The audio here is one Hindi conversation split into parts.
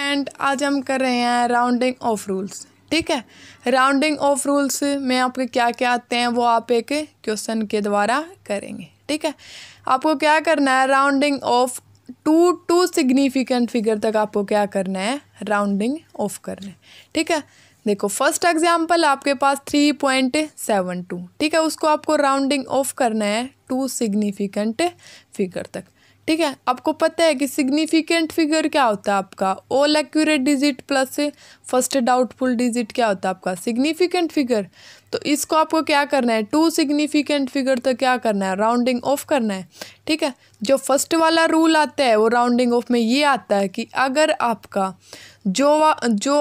स्टूडेंट, आज हम कर रहे हैं राउंडिंग ऑफ रूल्स। ठीक है, राउंडिंग ऑफ रूल्स में आपके क्या क्या आते हैं वो आप एक क्वेश्चन के द्वारा करेंगे। ठीक है, आपको क्या करना है, rounding off to significant figure तक आपको क्या करना है, राउंडिंग ऑफ करना है। ठीक है, देखो फर्स्ट एग्जांपल आपके पास 3.72। ठीक है, उसको आपको राउंडिंग ऑफ करना है टू सिग्निफिकेंट फिगर तक। ठीक है, आपको पता है कि सिग्निफिकेंट फिगर क्या होता है आपका, all accurate digit plus first doubtful digit क्या होता है आपका सिग्निफिकेंट फिगर। तो इसको आपको क्या करना है, टू सिग्निफिकेंट फिगर तक क्या करना है, राउंडिंग ऑफ करना है। ठीक है, जो फर्स्ट वाला रूल आता है वो राउंडिंग ऑफ में ये आता है कि अगर आपका जो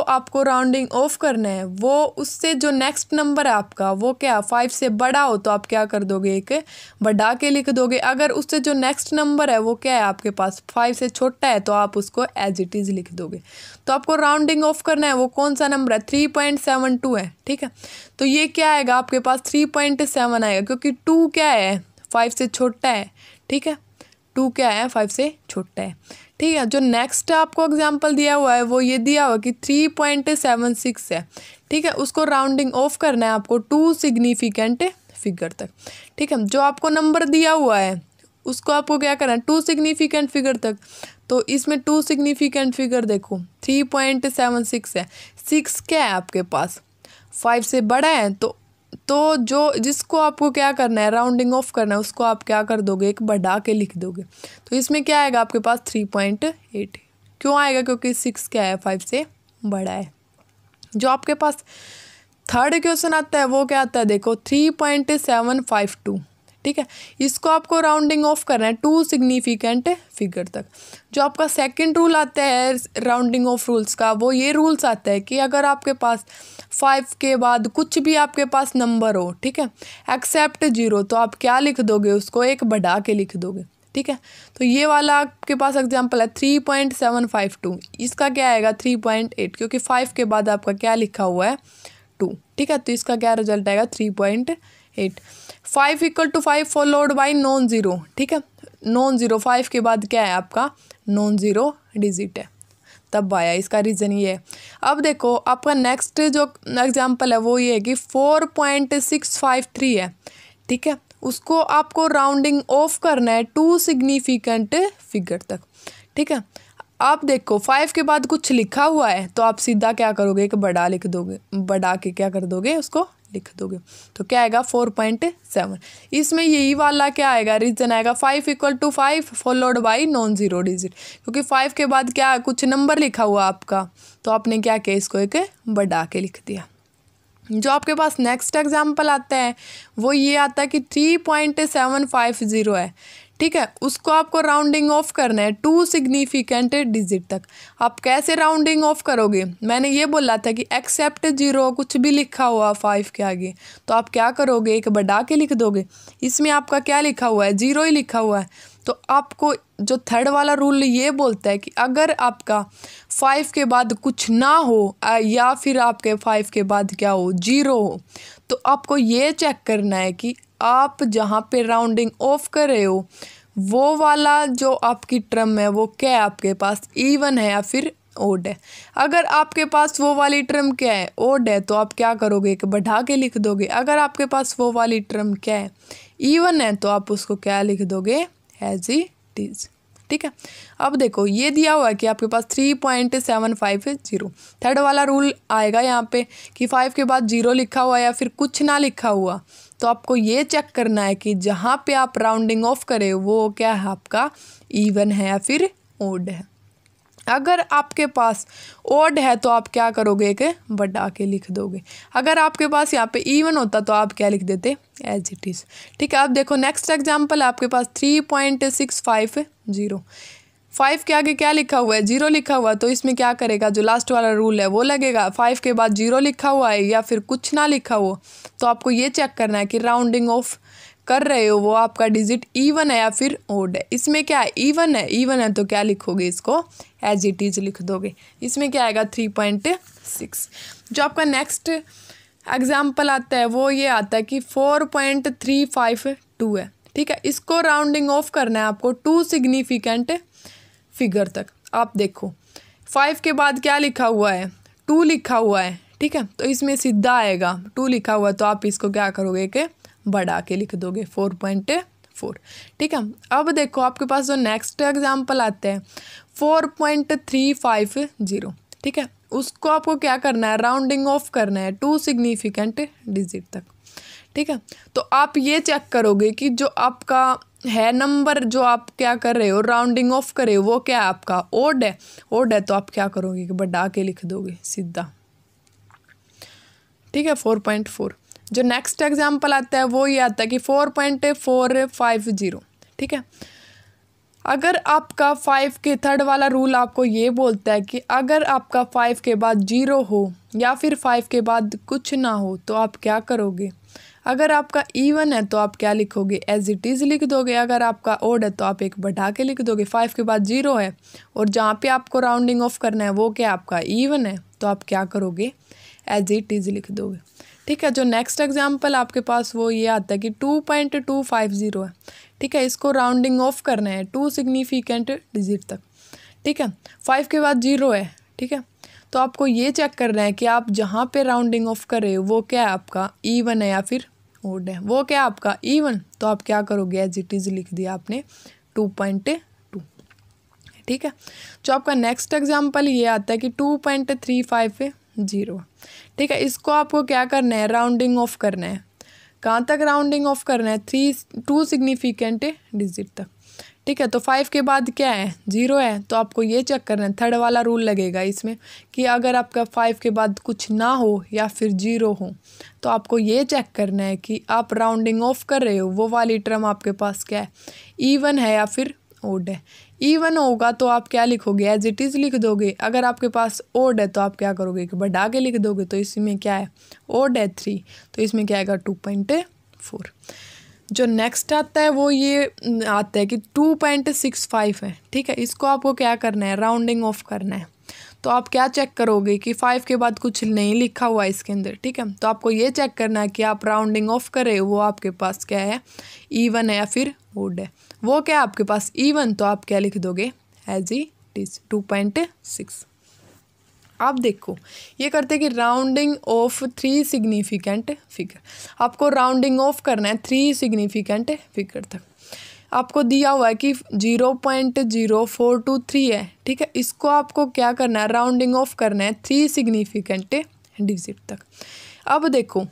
आपको राउंडिंग ऑफ करना है वो उससे जो नेक्स्ट नंबर है आपका वो क्या 5 से बड़ा हो तो आप क्या कर दोगे, एक बढ़ा के लिख दोगे। अगर उससे जो नेक्स्ट नंबर है वो क्या है आपके पास 5 से छोटा है तो आप उसको एज इट इज़ लिख दोगे। तो आपको राउंडिंग ऑफ करना है, वो कौन सा नंबर है, 3.72 है। ठीक है, तो ये क्या आएगा आपके पास 3.7 आएगा, क्योंकि 2 क्या है 5 से छोटा है। ठीक है, 2 क्या है 5 से छोटा है। ठीक है, जो नेक्स्ट आपको एग्जांपल दिया हुआ है वो ये दिया हुआ कि 3.76 है। ठीक है, उसको राउंडिंग ऑफ करना है आपको टू सिग्निफिकेंट फिगर तक। ठीक है, जो आपको नंबर दिया हुआ है उसको आपको क्या करना है, टू सिग्निफिकेंट फिगर तक। तो इसमें टू सिग्निफिकेंट फिगर देखो 3.76 है, 6 क्या है आपके पास 5 से बड़ा है। तो जो जिसको आपको क्या करना है, राउंडिंग ऑफ करना है, उसको आप क्या कर दोगे, एक बढ़ा के लिख दोगे। तो इसमें क्या आएगा आपके पास 3.8। क्यों आएगा, क्योंकि 6 क्या है 5 से बड़ा है। जो आपके पास थर्ड क्वेश्चन आता है वो क्या आता है, देखो 3.752। ठीक है, इसको आपको राउंडिंग ऑफ करना है टू सिग्निफिकेंट फिगर तक। जो आपका सेकंड रूल आता है राउंडिंग ऑफ रूल्स का, वो ये रूल्स आता है कि अगर आपके पास 5 के बाद कुछ भी आपके पास नंबर हो, ठीक है, एक्सेप्ट 0, तो आप क्या लिख दोगे, उसको एक बढ़ा के लिख दोगे। ठीक है, तो ये वाला आपके पास एग्जांपल है 3.752, इसका क्या आएगा 3.8, क्योंकि 5 के बाद आपका क्या लिखा हुआ है 2। ठीक है, तो इसका क्या रिजल्ट आएगा 3.8। 5 equal to 5 followed by non zero. ठीक है, नॉन ज़ीरो 5 के बाद क्या है आपका नॉन ज़ीरो डिजिट है, तब आया, इसका रीज़न ये है। अब देखो आपका नेक्स्ट जो एग्जांपल है वो ये है कि 4.653 है। ठीक है, उसको आपको राउंडिंग ऑफ करना है टू सिग्निफिकेंट फिगर तक। ठीक है, आप देखो 5 के बाद कुछ लिखा हुआ है तो आप सीधा क्या करोगे, एक बढ़ा लिख दोगे, बढ़ा के क्या कर दोगे, उसको लिख दोगे। तो क्या आएगा 4.7। इसमें यही वाला क्या आएगा, रीजन आएगा 5 equal to 5 followed by non zero digit, क्योंकि 5 के बाद क्या कुछ नंबर लिखा हुआ आपका, तो आपने क्या किया, इसको एक बढ़ा के लिख दिया। जो आपके पास नेक्स्ट एग्जाम्पल आता है वो ये आता है कि 3.750 है। ठीक है, उसको आपको राउंडिंग ऑफ करना है टू सिग्निफिकेंट डिजिट तक। आप कैसे राउंडिंग ऑफ करोगे, मैंने ये बोला था कि एक्सेप्ट 0 कुछ भी लिखा हुआ 5 के आगे, तो आप क्या करोगे, एक बढ़ा के लिख दोगे। इसमें आपका क्या लिखा हुआ है, 0 ही लिखा हुआ है। तो आपको जो थर्ड वाला रूल ये बोलता है कि अगर आपका 5 के बाद कुछ ना हो या फिर आपके 5 के बाद क्या हो 0 हो, तो आपको ये चेक करना है कि आप जहाँ पे राउंडिंग ऑफ कर रहे हो वो वाला जो आपकी टर्म है वो क्या है आपके पास, इवन है या फिर ओड है। अगर आपके पास वो वाली टर्म क्या है, ओड है, तो आप क्या करोगे, एक बढ़ा के लिख दोगे। अगर आपके पास वो वाली टर्म क्या है, इवन है, तो आप उसको क्या लिख दोगे, एज इट इज। ठीक है, अब देखो ये दिया हुआ है कि आपके पास 3.750, थर्ड वाला रूल आएगा यहाँ पे कि 5 के बाद 0 लिखा हुआ या फिर कुछ ना लिखा हुआ, तो आपको ये चेक करना है कि जहाँ पे आप राउंडिंग ऑफ करें वो क्या है आपका, इवन है या फिर ओड है। अगर आपके पास ओड है तो आप क्या करोगे, एक बढ़ा के लिख दोगे। अगर आपके पास यहाँ पे इवन होता तो आप क्या लिख देते, एज इट इज़। ठीक है, अब देखो नेक्स्ट एग्जांपल आपके पास 3.650, 5 के आगे क्या लिखा हुआ है, 0 लिखा हुआ है, तो इसमें क्या करेगा, जो लास्ट वाला रूल है वो लगेगा। 5 के बाद 0 लिखा हुआ है या फिर कुछ ना लिखा हुआ, तो आपको ये चेक करना है कि राउंडिंग ऑफ कर रहे हो वो आपका डिजिट इवन है या फिर ओड है। इसमें क्या है, इवन है, इवन है तो क्या लिखोगे, इसको एज इट इज लिख दोगे। इसमें क्या आएगा 3.6। जो आपका नेक्स्ट एग्जाम्पल आता है वो ये आता है कि 4.352 है। ठीक है, इसको राउंडिंग ऑफ करना है आपको टू सिग्निफिकेंट फिगर तक। आप देखो 5 के बाद क्या लिखा हुआ है, 2 लिखा हुआ है, ठीक है। तो इसमें सीधा आएगा 2 लिखा हुआ है, तो आप इसको क्या करोगे कि बढ़ा के लिख दोगे 4.4, ठीक है। अब देखो आपके पास जो नेक्स्ट एग्जाम्पल आते हैं 4.350, ठीक है। उसको आपको क्या करना है, राउंडिंग ऑफ करना है 2 सिग्निफिकेंट डिजिट तक, ठीक है। तो आप ये चेक करोगे कि जो आपका है नंबर जो आप क्या कर रहे हो, राउंडिंग ऑफ कर रहे हो, वो क्या है आपका ओड है। ओड है तो आप क्या करोगे कि बढ़ा के लिख दोगे सीधा, ठीक है, 4.4। जो नेक्स्ट एग्जाम्पल आता है वो ये आता है कि 4.450, ठीक है। अगर आपका 5 के थर्ड वाला रूल आपको ये बोलता है कि अगर आपका 5 के बाद 0 हो या फिर 5 के बाद कुछ ना हो तो आप क्या करोगे। अगर आपका इवन है तो आप क्या लिखोगे, एज इट इज़ लिख दोगे। अगर आपका ओड है तो आप एक बढ़ा के लिख दोगे। 5 के बाद 0 है और जहाँ पे आपको राउंडिंग ऑफ करना है वो क्या आपका इवन है, तो आप क्या करोगे, एज इट इज़ लिख दोगे, ठीक है। जो नेक्स्ट एग्जाम्पल आपके पास वो ये आता है कि 2.250 है, ठीक है। इसको राउंडिंग ऑफ करना है 2 सिग्निफिकेंट डिजिट तक, ठीक है। 5 के बाद 0 है, ठीक है। तो आपको ये चेक करना है कि आप जहाँ पे राउंडिंग ऑफ कर रहे हो वो क्या है आपका इवन है या फिर ओड है। वो क्या आपका इवन, तो आप क्या करोगे, एज इट इज़ लिख दिया आपने 2.2, ठीक है। जो आपका नेक्स्ट एग्जाम्पल ये आता है कि 2.350, ठीक है। इसको आपको क्या करना है, राउंडिंग ऑफ करना है। कहाँ तक राउंडिंग ऑफ करना है, 2 सिग्निफिकेंट डिजिट तक, ठीक है। तो 5 के बाद क्या है, 0 है, तो आपको ये चेक करना है, थर्ड वाला रूल लगेगा इसमें कि अगर आपका 5 के बाद कुछ ना हो या फिर 0 हो तो आपको ये चेक करना है कि आप राउंडिंग ऑफ कर रहे हो वो वाली टर्म आपके पास क्या है, इवन है या फिर ओड है। इवन होगा तो आप क्या लिखोगे, एज इट इज़ लिख दोगे। अगर आपके पास ओड है तो आप क्या करोगे कि बढ़ा के लिख दोगे। तो इसमें क्या है, ओड है 3, तो इसमें क्या आएगा 2.4। जो नेक्स्ट आता है वो ये आता है कि 2.65 है, ठीक है। इसको आपको क्या करना है, राउंडिंग ऑफ करना है। तो आप क्या चेक करोगे कि 5 के बाद कुछ नहीं लिखा हुआ है इसके अंदर, ठीक है। तो आपको ये चेक करना है कि आप राउंडिंग ऑफ करें वो आपके पास क्या है, इवन है या फिर ओड है। वो क्या आपके पास इवन, तो आप क्या लिख दोगे, एज इट इज 2.6। आप देखो ये करते कि राउंडिंग ऑफ 3 सिग्निफिकेंट फिगर। आपको राउंडिंग ऑफ करना है 3 सिग्निफिकेंट फिगर तक। आपको दिया हुआ है कि 0.0423 है, ठीक है। इसको आपको क्या करना है, राउंडिंग ऑफ करना है 3 सिग्निफिकेंट डिजिट तक। अब देखो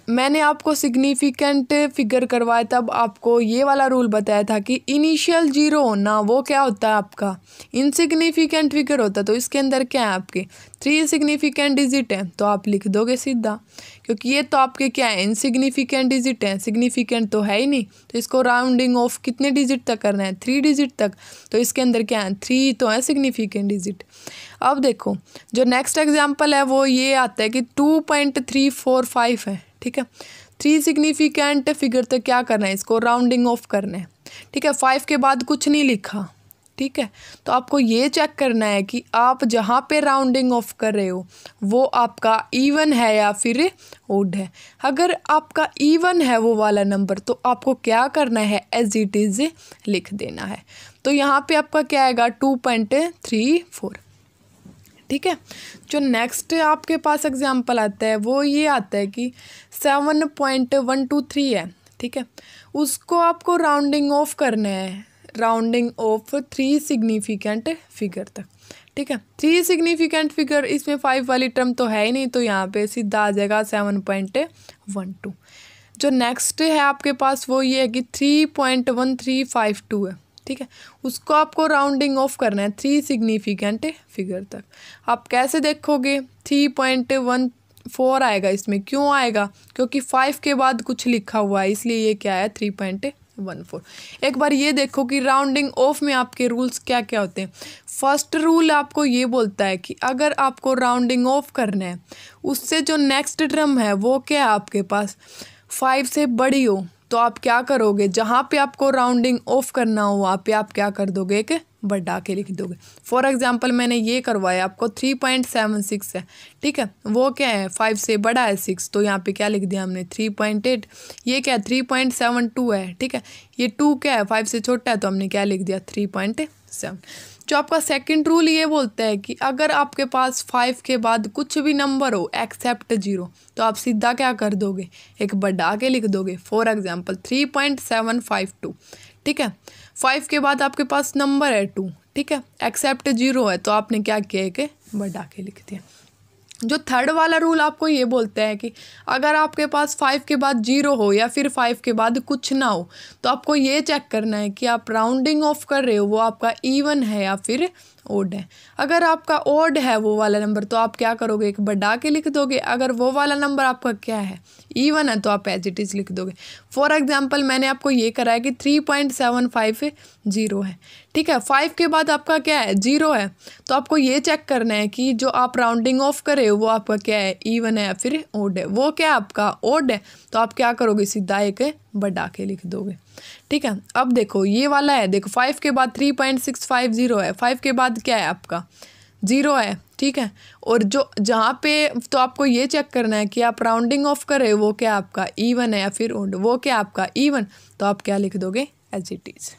मैंने आपको सिग्निफिकेंट फिगर करवाया तब आपको ये वाला रूल बताया था कि इनिशियल 0 होना वो क्या होता है आपका इनसिग्निफिकेंट फिगर होता है। तो इसके अंदर क्या है, आपके 3 सिग्निफिकेंट डिजिट हैं, तो आप लिख दोगे सीधा, क्योंकि ये तो आपके क्या है, इनसिग्निफिकेंट डिजिट हैं, सिग्निफिकेंट तो है ही नहीं। तो इसको राउंडिंग ऑफ कितने डिजिट तक करना है, 3 डिजिट तक। तो इसके अंदर क्या है, 3 तो है सिग्निफिकेंट डिजिट। अब देखो जो नेक्स्ट एग्जाम्पल है वो ये आता है कि 2.345 है, ठीक है। 3 सिग्निफिकेंट फिगर तक क्या करना है, इसको राउंडिंग ऑफ करना है, ठीक है। 5 के बाद कुछ नहीं लिखा, ठीक है। तो आपको ये चेक करना है कि आप जहाँ पे राउंडिंग ऑफ कर रहे हो वो आपका इवन है या फिर ओड है। अगर आपका इवन है वो वाला नंबर तो आपको क्या करना है, एज इट इज़ लिख देना है। तो यहाँ पे आपका क्या आएगा 2.34, ठीक है। जो नेक्स्ट आपके पास एग्जाम्पल आता है वो ये आता है कि 7.123 है, ठीक है। उसको आपको राउंडिंग ऑफ करना है, राउंडिंग ऑफ 3 सिग्निफिकेंट फिगर तक, ठीक है। 3 सिग्निफिकेंट फिगर, इसमें 5 वाली टर्म तो है ही नहीं, तो यहाँ पे सीधा आ जाएगा 7.12। जो नेक्स्ट है आपके पास वो ये है कि 3.1352 है, ठीक है। उसको आपको राउंडिंग ऑफ करना है 3 सिग्निफिकेंट फिगर तक। आप कैसे देखोगे, 3.14 आएगा इसमें। क्यों आएगा, क्योंकि 5 के बाद कुछ लिखा हुआ है, इसलिए ये क्या है 3.14। एक बार ये देखो कि राउंडिंग ऑफ में आपके रूल्स क्या क्या होते हैं। फर्स्ट रूल आपको ये बोलता है कि अगर आपको राउंडिंग ऑफ करना है उससे जो नेक्स्ट टर्म है वो क्या है आपके पास 5 से बड़ी हो, तो आप क्या करोगे, जहाँ पे आपको राउंडिंग ऑफ करना हो वहाँ पे आप क्या कर दोगे, एक बढ़ा के लिख दोगे। फॉर एग्जांपल मैंने ये करवाया आपको 3.76 है, ठीक है। वो क्या है 5 से बड़ा है 6, तो यहाँ पे क्या लिख दिया हमने 3.8। ये क्या है 3.72 है, ठीक है। ये 2 क्या है 5 से छोटा है, तो हमने क्या लिख दिया 3.7। जो आपका सेकंड रूल ये बोलता है कि अगर आपके पास 5 के बाद कुछ भी नंबर हो एक्सेप्ट 0, तो आप सीधा क्या कर दोगे, एक बढ़ा के लिख दोगे। फॉर एग्जांपल 3.752, ठीक है। 5 के बाद आपके पास नंबर है 2, ठीक है, एक्सेप्ट 0 है, तो आपने क्या किया, एक बढ़ा के लिख दिया। जो थर्ड वाला रूल आपको ये बोलता है कि अगर आपके पास 5 के बाद 0 हो या फिर 5 के बाद कुछ ना हो, तो आपको ये चेक करना है कि आप राउंडिंग ऑफ कर रहे हो वो आपका इवन है या फिर ओड है। अगर आपका ओड है वो वाला नंबर, तो आप क्या करोगे, एक बढ़ा के लिख दोगे। अगर वो वाला नंबर आपका क्या है, इवन है, तो आप एज इट इज़ लिख दोगे। फॉर एग्जांपल मैंने आपको ये करा है कि 3.750 है, ठीक है। 5 के बाद आपका क्या है, 0 है, तो आपको ये चेक करना है कि जो आप राउंडिंग ऑफ करे हो वो आपका क्या है, इवन है या फिर ओड है। वो क्या आपका ओड है, तो आप क्या करोगे, सीधा एक बढ़ा के लिख दोगे, ठीक है। अब देखो ये वाला है, देखो 5 के बाद 3.650 है, 5 के बाद क्या है आपका 0 है, ठीक है। और जो जहाँ पे तो आपको ये चेक करना है कि आप राउंडिंग ऑफ कर रहे हो वो क्या आपका इवन है या फिर ओड, वो क्या आपका इवन, तो आप क्या लिख दोगे, एज इट इज़।